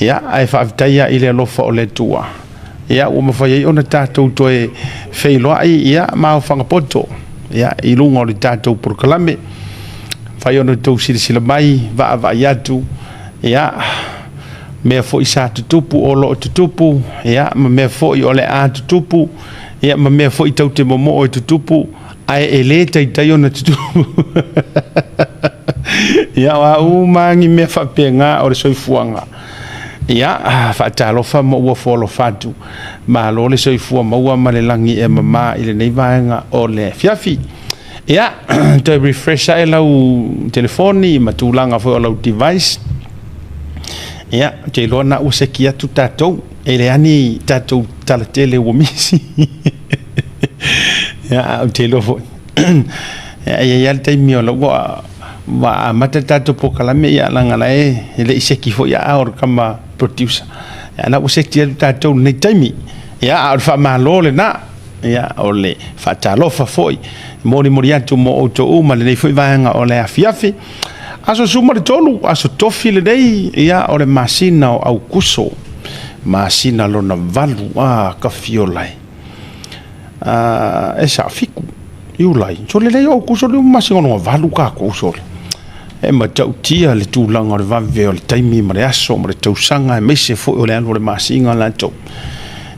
ia ai whaafitaia i le alofa o le tua ia ua mawhai ai ona tātou toe whailoa ia mau whangapoto ia i lunga o le tātou Porokalame whai ona tau sila mai va iatu ia mea fo i sa tutupu o lo tutupu ia ma mea fo i ole a tutupu ia ma mea fo i tau te momo o tutupu ai e le tai ona tutupu ia wa mangi mea whapenga o le soifuanga ia whaatalofa mo ua folo fatu ma lo le soifua maua ma le langi e mama i le nei vaenga o le fiafi ia te refresher e lau telefoni ma tūlanga fo o lau device ia te lona ua seki atu tātou e le ani tātou talatele ua misi ia te lo fo ia le taimi o lau wa mata tātou Porokalame ia langana e le iseki fo ia aor kama producer ia na ua seki atu tātou nei taimi ia aor whamalo le na ia o le whaatalofa foi mori atu mo o to uma le nei foi vaenga o le afiafi aso suma le tolu aso tofi le nei ia o le masina o au kuso masina lona valu ka fiolai e sa fiku iulai so le nei au kuso le masina no valu ka kuso e ma tautia le tūlanga o le vave o le taimi ma le aso ma le tausanga e meise foi o le anu o le masina la to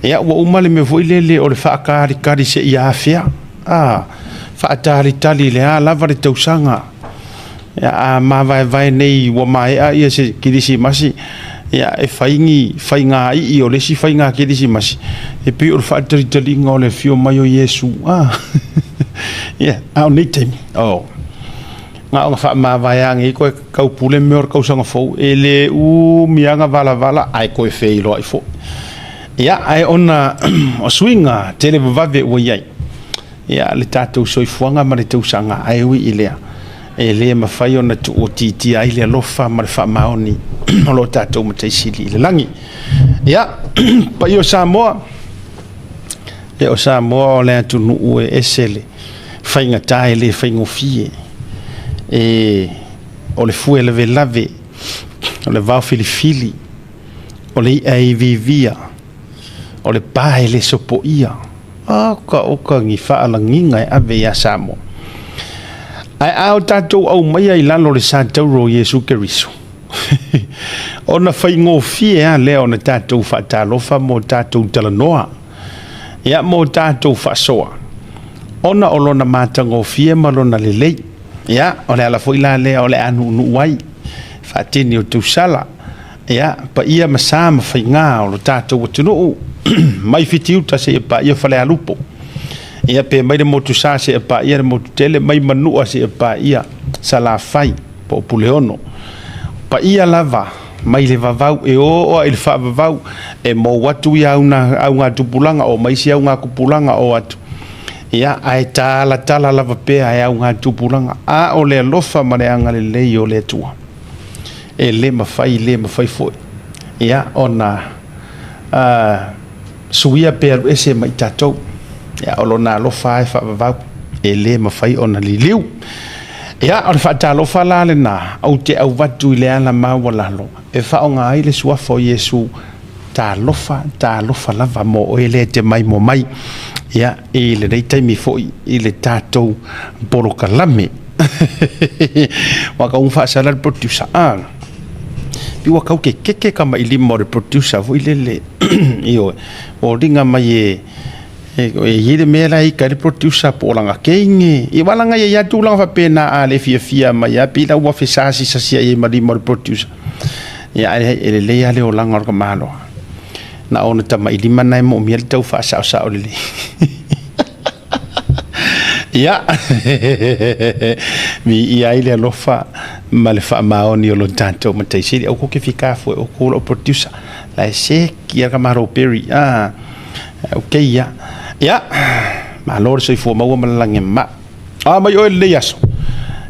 ia ua uma le me foi lele o le whaakari se ia afea whaatari le a lava le tausanga ia ma vai nei ua mai ia se kirisi masi ia e whainga i o lesi whainga kirisi masi e pi o le whaatari o le fio mai o Yesu ia au nei taimi nga o wha ma vai angi koe kaupule me or kausanga fau e le mianga vala ai koe whei loa i fo ia ai ona o swinga tele vave ua iai ia le tātou soifuanga ma le tausanga ai ui i lea e le mawhai ona tu o titi ai le alofa ma le whamaoni o lo tātou ma teisili i le langi ia pa i o Samoa o le atu nuu e esele whainga tae le whaingofie o le fue lave o le vau filifili o le ai vivia o le pae le sopo ia oka ngi whaalanginga e ave ia Samoa ai au tātou au mai ai lalo le sātauro Yesu Keriso ona whaingofie lea ona tātou whaatalofa mo tātou talanoa ia mo tātou whaasoa ona o lona mātangofie ma lona lelei ia o le alafo ila lea o le anu wai whaatini o tūsala ia pa ia masā ma whainga o lo tātou atunuu mai fitiuta se pa ia whale alupo ia pe mai le motu sa se pa ia le motu tele mai manua se pa ia sala fai po puleono pa ia lava mai le vavau e o il fa vavau e mo watu ia au nga tupulanga o mai sia nga kupulanga o atu ia ai tala lava pe ai au nga tupulanga o le lofa ma le anga le o le tua e le mafai foi ia ona suia per ese mai tatou ia o lona alofa e whaavavau e le mawhai ona liliu ia o le whaatalofa la le na au te au watu i le ala maua lalo e whaonga ai le suafa o Yesu ta lofa lava mo o ele te mai mo mai ia i le nei taimi foi i le tātou Porokalame waka unwha sa la producer piwa kau ke keke kama i lima o le producer foi lele io o ringa mai e yere mera i ka le producer po langa keinge i walanga ia tu langa fa pena a le fia mai a pila wa fesasi sa sia i mali mo le producer ia ele le ya le o langa o malo na ona tama i lima nai mo miel tau fa sa o le ia mi ia ile lofa ma le fa maoni o lo tanto ma te siri o ko ke fika fo o ko o producer la se ki ka maro peri okay ia ma lor so fo ma ma lange ma ma yo le yaso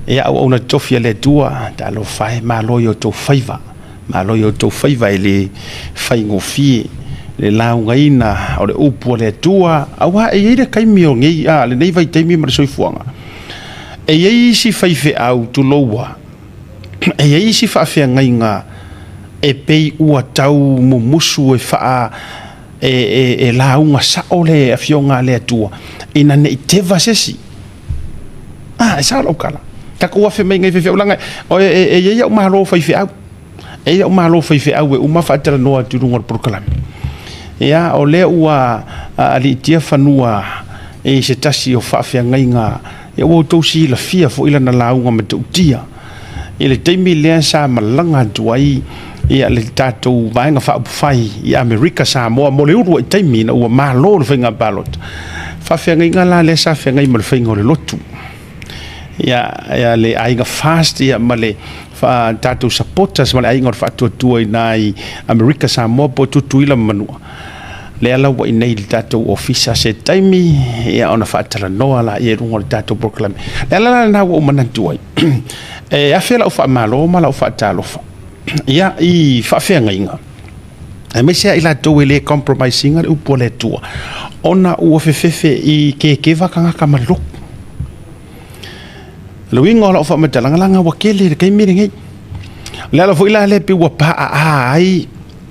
ia o na tofia le tua da lo fai ma lo yo to faiva ile fai ngofie le laungaina o le upu le tua awa e ile kai mio ngi le nei vai taimi ma so fuanga e si fai fe au tu lowa e si fa fe ngainga e pei ua tau mumusu e faa e launga sao le afionga le atua ina ne teva sesi e sa lo kala ta ko fe me ngai fe ulanga o e ia malo fa fe au e ia malo fa fe au e uma fa tala no atu ngor proklame ia o le ua ali tia fanua e se tasi o fa fe ngai nga e o to si la fia fo ila na launga me tu tia ile teimi le sa malanga tuai ia le tatou vaenga fa fai ia America sa mo le uru e teimi na ua malo le finga balot fa fe ngai nga la le sa fe ngai mo le finga le lotu ia le ainga fast ia male fa tatou supporters male ainga fa tu nai America sa mo po tu ila manua le ala wa inai le tatou ofisa se taimi ia ona fa tala no ala ia rungo le tatou proclaim le ala na wa manantu ai e afela fa malo mala fa talo fa ia I fa fe ngainga e me se ila to le compromising u pole tua ona u fefefe I ke vakanga kamalok luingo la fa metalanga langa wa kele ke miringi le ala fo ila le pi wa pa ai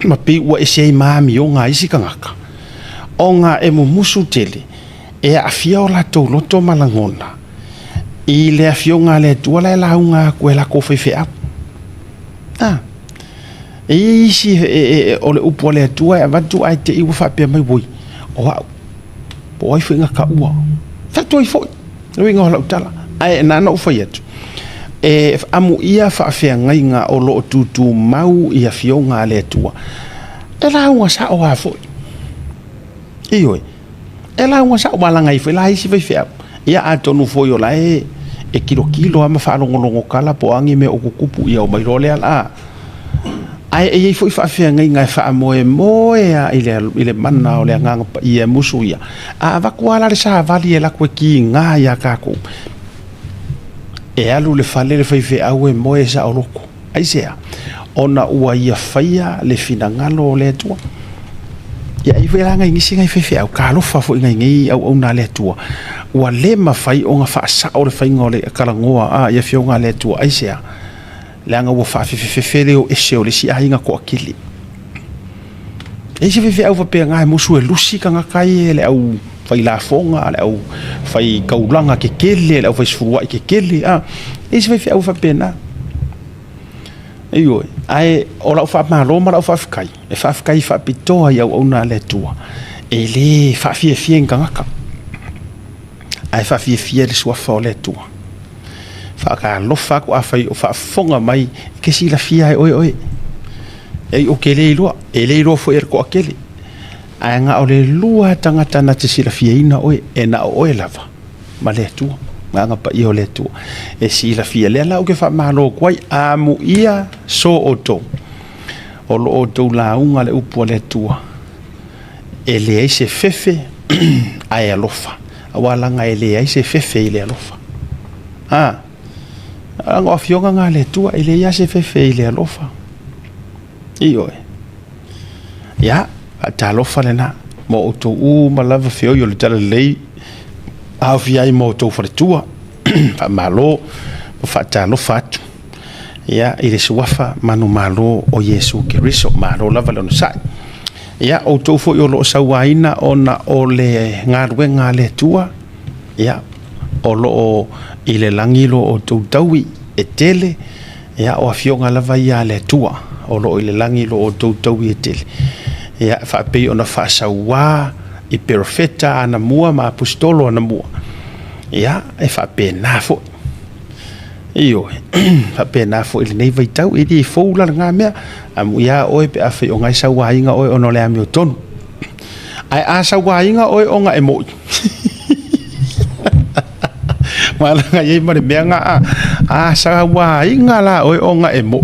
ma pi wa ese mami o nga isi kangaka onga e musu tele e afia o la to loto malangona I le afio nga le tua la unga ko la ko fefe a isi o le upo le tua va tu ai te I fa pe mai boi o o ai finga ka ua fa tu I fo luingo la utala ai na no fa yetu e amu ia fa fe ngai nga o lo tutu mau ia fio nga le tua e la unga sa o afo ioi e la unga sa o malanga I fe la isi fe ia atonu fo yo la e kilo ama fa longo kala po angi me o kupu ia o mai role ala ai e foi fa fe ngai fa moe a ile mana o le nganga ia musu ia va kwala le sa vali la ko ki nga ya ka ko e alu le fale le fe au e moe sa o loko ai sea ona ua ia faia le finangalo le tua ia I vera ngai ngisi ngai fe au ka lo fa fo ngai au na le tua ua le mafai o nga fa sa o le fainga o le kalangoa ia fionga le tua ai sea le anga ua fa fe le o ese o le si ainga ko akili e se fe au fa pe ngai musu e lusi ka nga kai le au fai la fonga le au fai kaulanga ke kele le au fai sfurua ke kele e se fe au fa pe na Iyo ai o la fa malo ma la fa kai e fa kai fa pitoa ia o na le tua e le fa fie ngaka ai fa fie le sua fa le tua fa ka lo fa ko fa o fa fonga mai ke si la fia oi e o ke le lo fo er ko akele ai nga o le lua tangata na te si la fia ina oi e na o lava ma le tua nga pa io le tu e si la fia le la o ke fa malo kwai amu ia so oto o lo oto la unga le upo le tua e le se fefe ai alofa awala nga ele ai se fefe ile alofa anga afionga nga le tua ile ia se fefe ile alofa io ya ta alofa le na mo oto ma lava feo yo le tala lei avia I moto for tua fa malo fa talo fatu ia ile suafa manu malo o Yesu Kristo malo lava lo sa ia o to fo yo lo sawaina ona o le ngarwe le tua ia o lo ile langilo o to tawi e tele ia o afionga lava ia le tua o lo ile langilo o to tawi e tele ia fa pe ona fa sawa I perfetta ana mua ma apostolo ana mua ia e fa pena fo io fa pena fo ile nei vai tau e di fo la nga mea amu ia oi pe afi o ngai sa wainga oi ono le ami tonu ai a sa wainga oi o nga emo mala nga ye mare mea nga a sa wainga la oi o nga emo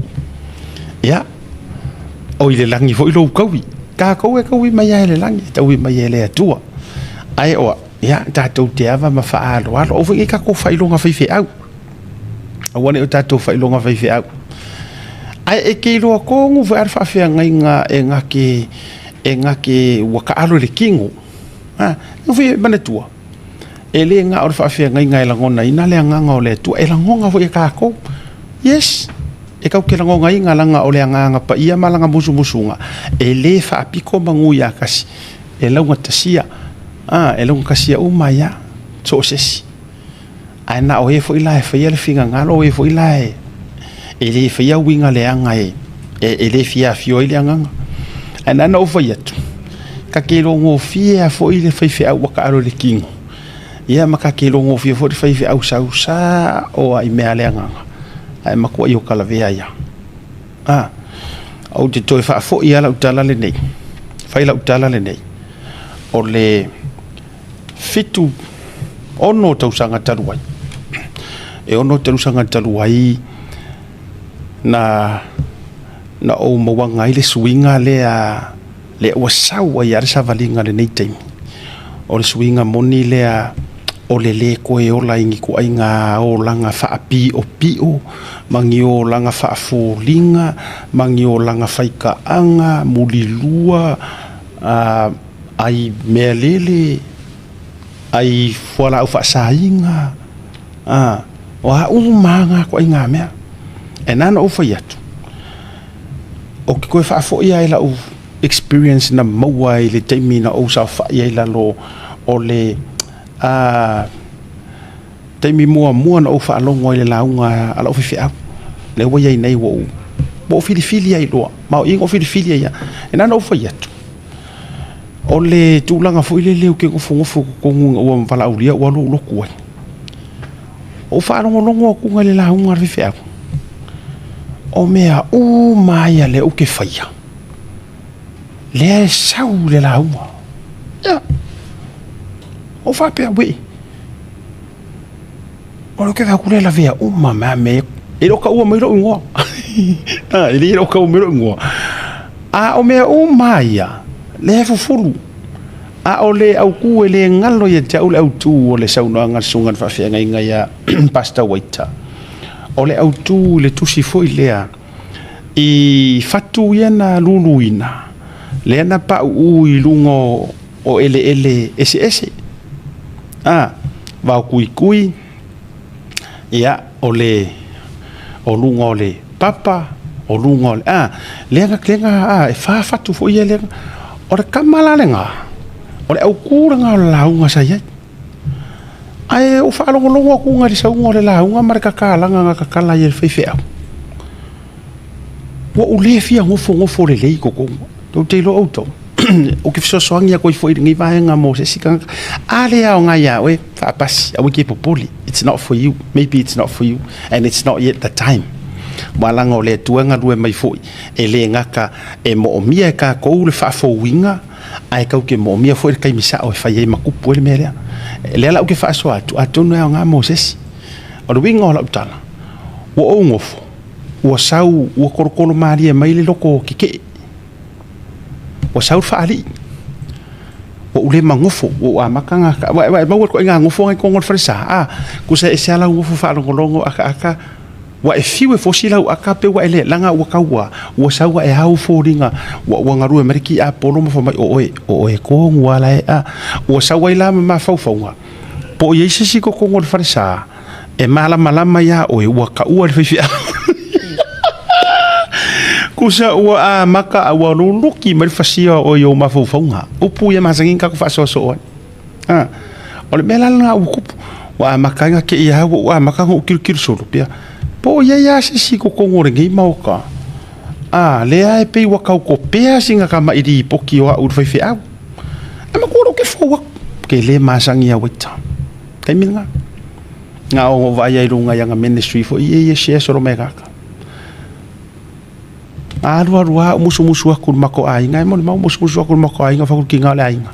ia o ile langi fo ilo kawi ka ko e ko wi mai ele langi ta wi mai ele tua ai o ya ta to te ava ma fa alo o fu ka ko fa ilonga fa au awone o ta to fa ilonga fa au ai e ke lo ko ngu fa fa fa nga e nga ke wa ka alo le kingo no fi bana tua ele nga o fa fa nga la ngona ina le nga o le tua e la ngonga fu e ka ko yes e kau ke lango ngai ngalanga o le anga pa ia malanga musu-musunga e le fa apiko mangu ia kasi e launga tasia e launga kasia umaya so sesi ai na o e fo ila e fa ia le finga ngalo e fo ila e le fa ia winga le anga e le fia fio ile anga ana no fa ia ka ke longo fia fo ile fa fia wa ka ro le kingo ia maka ke longo fia fo fa fia au sa o ai me ale anga ai makua yo kala vea ia au te toi fa fo ia la utala le nei fai la utala le nei o le fitu ono tau sanga taruai e ono tau sanga taruai na o mawanga ile swinga le wasau ai ar sa valinga le nei taimi o le swinga moni le o le koe o la ingi ko ainga o langa fa api o pio mangi o langa fa folinga mangi o langa faika anga mulilua ai melele ai fola o fa sainga o a manga ko ainga mea e nana o fa yatu o ki koe fa fo ia ila o experience na maua i le taimi na o sa fa ia ila lo o le taimi mua na o fa alongo i le launga ala o fifia le wa ia nei wo filifili ai loa ma o ingo filifili ia e nana o fa yatu o le tūlanga fo ile leo ke ngofo ko ngunga ua mfala aulia ua lo kuai o fa alongo kunga le launga fifia o mea o maia le o ke faia le sau le launga o fa pe we o lo ke va kule la vea o mama me e lo ka o me lo ngo e lo ka o me lo ngo o mea o maia le fufulu o le au ku le ngalo ye tau le au tu o le sau no ngal sungan fa fe ngai ya pasta waita o le au tu le tusi foi lea i fatu yana luluina le na pa u i lungo o ele ese va kui ia o lungo le papa o lungo le lenga e fa fatu foi le o le kamala lenga o le au kuranga launga sa ia ai o fa longo ku ngali sa ngole la unga marka kala nga kala ye fefe wo o le fia ngofo le le ko to te lo auto o ke so soangia ko foi ngi va nga mo se sika ale a nga ya we fa pas a we ke popoli it's not for you maybe it's not for you and it's not yet the time malanga o le tuanga lue mai foi e le ngaka e mo mia ka ko le fa fo winga ai ka ke mo mia foi kai misa o fa ye makupu le mele le la o ke fa so atu no nga Moses o le winga o la utala wo ngofo wo sau wo korokolo maria mai le loko kike wo sau fa ali wo le mangofo wo amakanga wa ko nga ngofo ngai ko ngol fresa ku se sala ngofo fa longo aka wa e fiwe fosila aka pe wa ele langa wa kawa wa sawa e hau foringa wa ngaru ameriki a polo mo mai o e ko ngwala wa sawa ila ma faufaunga po ye sisi ko ngol farisa e malama ya o e wa ka wa fifi kusa wa maka wa luluki mal fasia o yo ma faufaunga upu ya masangin ka ko fa so o le melala u kupu wa makanga ke ya wa makanga u kil solo pia po ya sisi ko ngore ngi mauka le ai pe wa ka ko pe singa ka mai di poki wa u fifi ama ko ke fo ke le masangi ya wita kai minga nga o va ya irunga ya ministry fo ye she so mega ka arwa musu ko mako ai ngai mo musu ko mako ai nga fa ko kinga le ai nga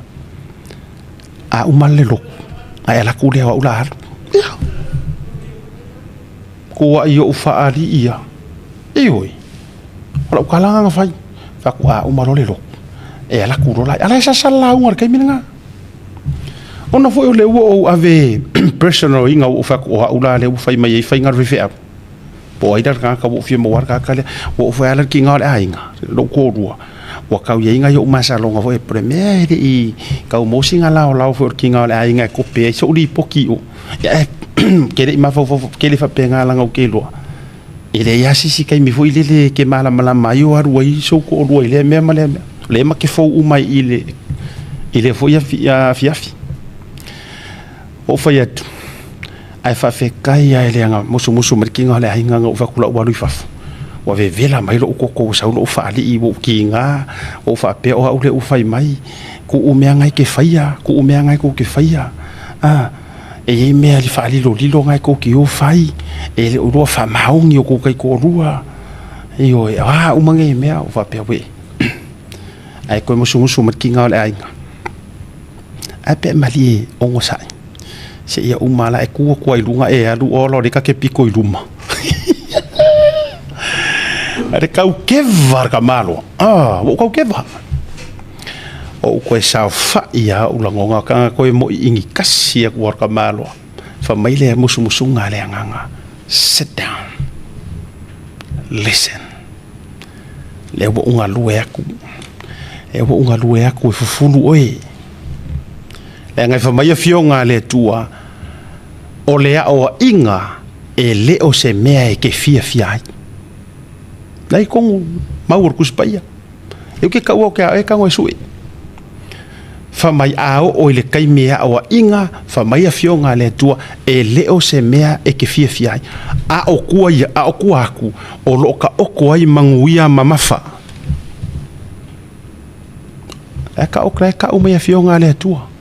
umalelo ai ala ku le wa ular ko wa yo fa ali ia oi ora kalanga nga fai fa ku umalelo e ala ku ro la ala sa sala un kai minga ona foi le wo ave personal inga o fa ko ula le fai mai fai ngar ve po ai dar ka wo fi mo war ka le wo fa ala ki ngar ainga lo ko ru wa ka ye inga yo masa longa foi premier i ka mo singa la fo ki ngar ainga ko pe so li poki o ya ke le ma fo ke le fa penga la ngau ke lo ile ya sisi kai mi foi le ke mala mai o aru ai so ko ro ile me male le ma ke fo uma ile foi ya fiafi o foi atu ai fa fe kai ai le nga musu merkinga le ainga nga fa kula wa fa wa ve vela mai lo ko sa lo fa ali i wo kinga o fa pe o le o fa mai ku o me ngai ke faia ku o me ngai ko ke faia e me ali fa ali lo ngai ko ki o fai e le o fa maungi o ko kai ko rua e o o mangai me o fa pe we ai ko musu merkinga le ainga ai pe mali o ngo sai se ia umala e ku ko ai lunga e alu o lo de ka ke piko i luma are kau keva ka malo o kau keva o ko sa fa ia ulangonga ka ko mo ingi kasi ko ka malo fa mai le musu ngale nganga sit down listen le bo unga lue aku fufulu oi le ngai fa mai fionga le tua o le o inga e le o se mea e ke fia lai kong maur kuspaia eu ke ka o ke e ka ngoi sui fa mai ao o le kai mea o inga fa mai fionga le tua e le o se mea e ke fia a o ku aku o lo ka o ko ai manguia mamafa e ka o ka o mai fionga le tua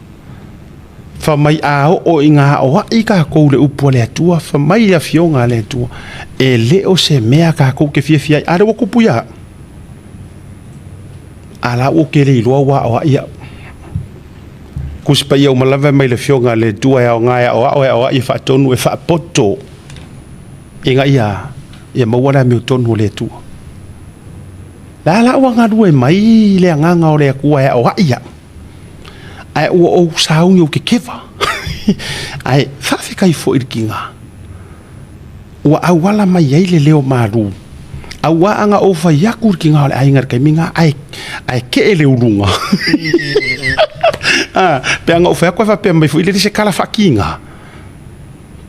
fa mai ao o inga o ika ko le upo le tua fa mai a fionga le tua e le o se mea ka ko ke fia ale wo kupuya ala o ke le lo wa o ia kuspa ia malava mai le fionga le tua ya nga ya o i fa tonu e fa poto inga ia mo wala mi tonu le tua la wa nga duai mai le nga o le ku ya o ia ai o saung yo ke keva ai fa fi kai fo irkinga wa awala mai ile leo maru awa anga o fa yakur kinga ai ngar kai minga ai ke ele urunga pe anga o fa ko fa pe mai fo ile se kala fakinga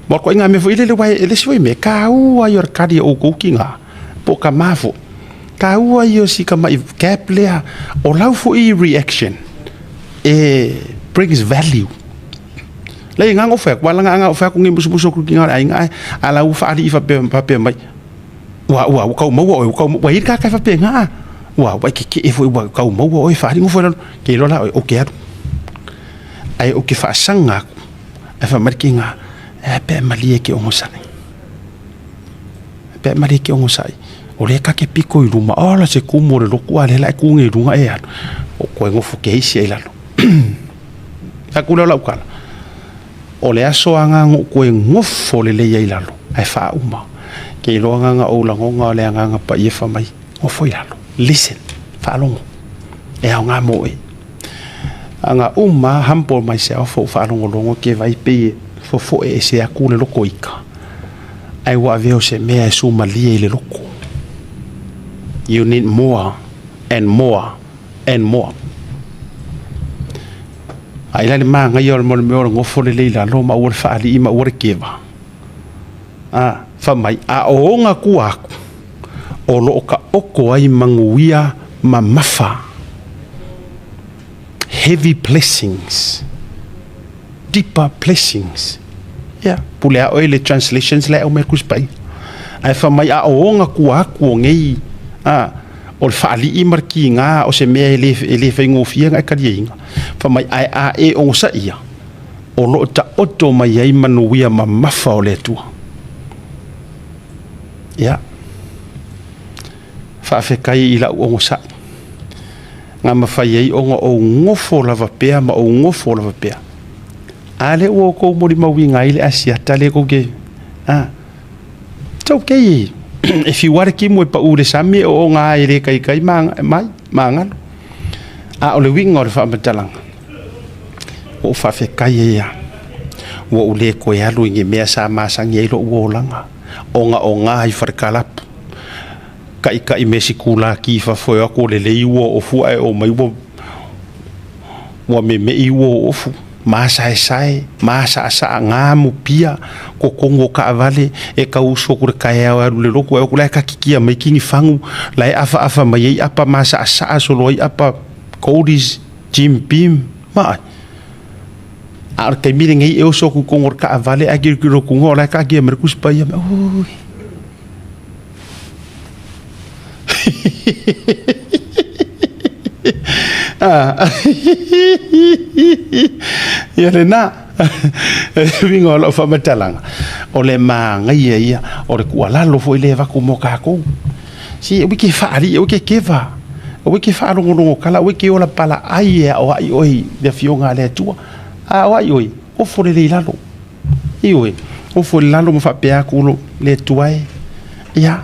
mo ko inga me fo ile le wai ele se me ka u ayor kadi o ko kinga po ka mafo ka u ayo si ka mai cap lea o lau fo i reaction brings value la nga ngo fa wala nga fa ko ngi musu ko kinga ai nga ala u fa ali fa pe mai wa ka mo wa ir ka fa pe nga wa ke fo wa ka mo o fa ali ngo fa ke lo la o ke ai o ke fa sanga fa markinga pe mali ke o mosani pe mali ke o mosai o le ka ke piko i ruma ala se ku mo le lo ku ale la ku ngi runga e o ko ngo fu ke isi ai la akula la ukala o le aso anga ko ngofo le le ia lalo ai fa uma ke lo anga o la ngonga le anga pa ia fa mai o foi lalo listen fa longo e anga mo anga uma humble myself fa longo longo ke vai pe fo e se akule lo koika ai wa veo se me su mali le loko you need more and more and more ai la ma nga yo mo ngo fo le la lo ma ur fa ali ma ur keva fa mai o nga ku aku o lo ka o ko ai manguia ma mafa heavy blessings deeper blessings pule o le translations la o me kuspai ai fa mai o nga ku aku ngei o fa ali i markinga o se me ele fe ngofia nga ka dinga fa mai ai o sa ia o lo ta oto mai ai manuia ma mafa o le tu fa fe kai ila o sa nga ma fa ai o ngofo lava pea ma o ngofo lava pea ale o ko mo di mawinga ile asia tale ko ke it's okay if you work mo pa ule sami o nga ile kai mangan o le winga o fa matalang o fa fe kai ya o ule ko ya lu ngi me sa ma sang ye lo o langa o nga i farkalap kai mesikula ki fa fo ko le o fu ai o mai wo me i wo o fu masae masa ngamu pia ko kongo ka vale e ka uso ko ka ya le loko e ko la ka kikia making fangu la afa mai apa masa solo apa codis jim pim ma ar ka mi ngai e uso ko kongo ka vale agir ko kongo la ka ge merkus pa ya oi ya le na vingo lo fa matalang o le manga ia o le kuala lo fo ile va como ka ko si o ki fa ali o ki keva o ki fa lo kala o ki ola pala ai o ai oi de fionga le tua a o ai oi o fo le lalo i oi o fo le lalo mo fa pe akulo le tua ya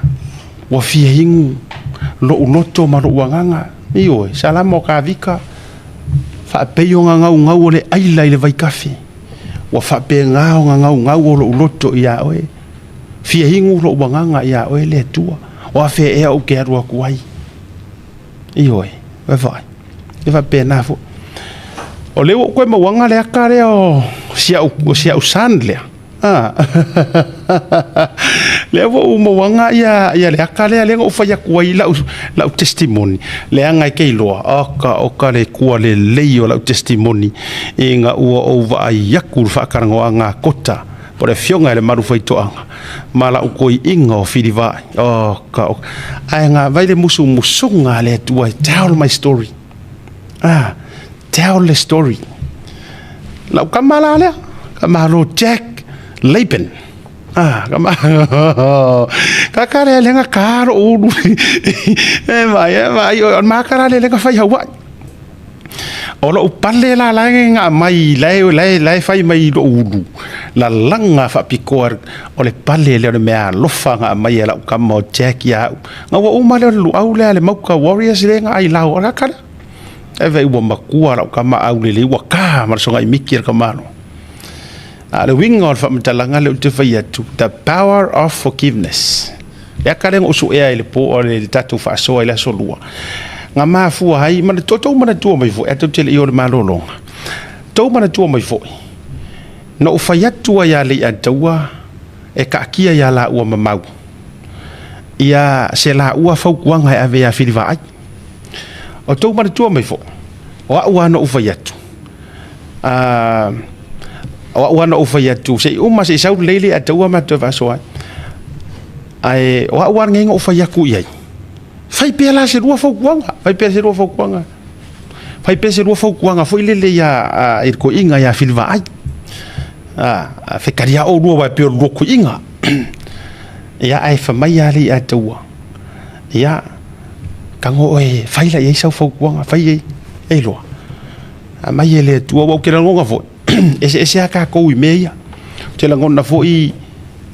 o fi hingu lo uloto ma lo wanganga io salamo ka vika fa pe yo ngau le ai le vai kafe wa fa pe ngau lo loto ia oe fia hingu lo wanganga ia oe le tua wa fe e o ke ro ku ai io e vai e va pe na fo o le ko mo wanga le akare o sia o sandle le vo mo wanga ia le akale le o fa ya kuai la testimony le anga ke loa oka le kua le leio la testimony e nga o va ya kur fa karango anga kota por fionga le maru foi toanga mala o koi inga o filiva ai nga vai le musunga le tua tell my story tell the story la kamala le kamalo Jack Laban kama kakare lenga karo ulu vai o makara lenga fai hawa olo upalle la nga mai lai fai mai do ulu la langa fa pikor ole palle le me lofa nga mai la kama Jack ya nga wa umale lu au le mauka warriors lenga ai la ora kana e vai wo makua la kama au le wa ka mar so ngai mikir kamano le winga o whamatalanga le te whai atu the power of forgiveness ya kareng usu ea le po o le tatu whaasoa i la solua ngā māfua hai mana tō mana tua mai fo e tau tele i o le malolonga tau mana tua mai fo no whai atua ya le ataua e ka akia ya la ua mamau ia se la ua whaukuanga e ave ya whiriwa ai o tau mana tua mai fo o a ua no whai atu o ana o fai atu sei uma sei sau lele atu ma te vaso ai o ngenga o fai aku ia fai pela se rua fo kuanga fai pela se rua fo kuanga fai pela se rua fo kuanga foi lele ya ir ko inga ya filva ai fe karia o rua pe ro ko inga ya ai fa mai ya li atu ya kango oi fai la ia sau fo kuanga fai ei lo mai ele tu o ke la ngonga fo ese aka ko i meia te la ngona fo i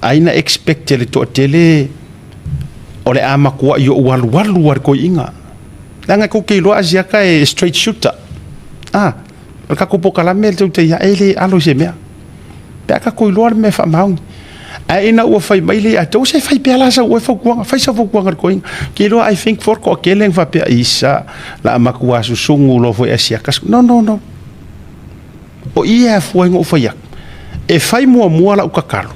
aina expect le to tele ole ama ko yo walu war ko inga langa ko ke lo asia ka e straight shooter ka ko pokala mel te ya ele alo se mea pe ka ko lo me fa maun ina o fai mai le ato se fai pela sa o fo ko fai sa fo ko ngar ko inga ke lo I think for ko keleng fa pe isa la ama ko asu sungu lo fo asia ka no o ia foi ngo foi e fai mua la o kakalo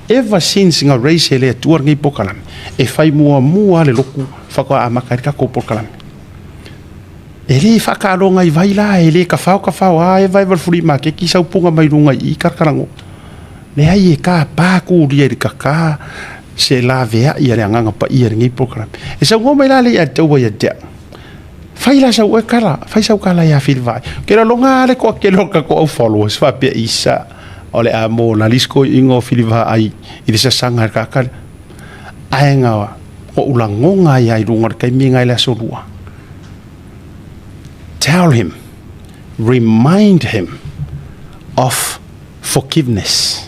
ever since nga race ele tuar ngi pokalam e fai mua le loku fa ko amaka ka ko pokalam ele fa ka lo ngai vai la ele ka fa e vai val furi ma ke ki sa punga mai runga i karkarango le ai ka pa ku ri ka se la vea ia nga pa ia ngi pokalam e sa ngo mai la le ya to ya de fai la sa o kala fai sa kala ya fil vai ke la longa le ko ke loka ko followers fa pe isa ole a mo na lisko ingo fil vai ai i sa sanga ka ka ai nga o ulangonga ya i runga kai minga la so lua tell him remind him of forgiveness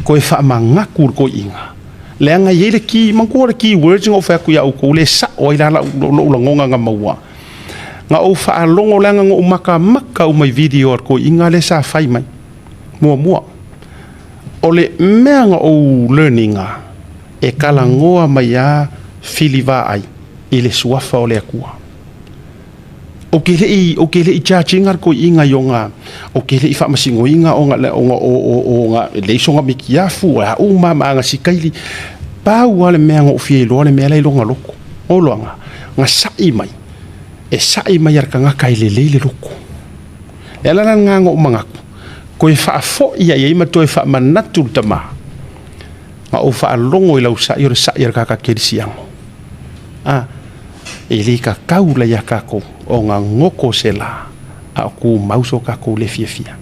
ko fa manga kur ko inga lenga yele ki mangko ki words ngo fa ku ya ku le sa o ila la ngonga nga maua nga o fa longo lenga ngo maka o mai video ko inga le sa fai mai mo ole mea nga o learninga e kala ngoa mai ya filiva ai ile suafa ole akua o ke le i charginga ko inga yonga o ke le i fa masingo inga o nga le songa mikiafu a o mama nga sikaili pa wale me nga ofielo le me le longa loko o longa nga sai mai e sai mai ar kanga kai le loko e la nga ngo manga ko e fa fo ia ia ma to e fa manatu tama nga o fa longo i lau sa ir ka kirisiango e le ka kaula ya kako o nga ngoko sela a ku mauso ka ko le fia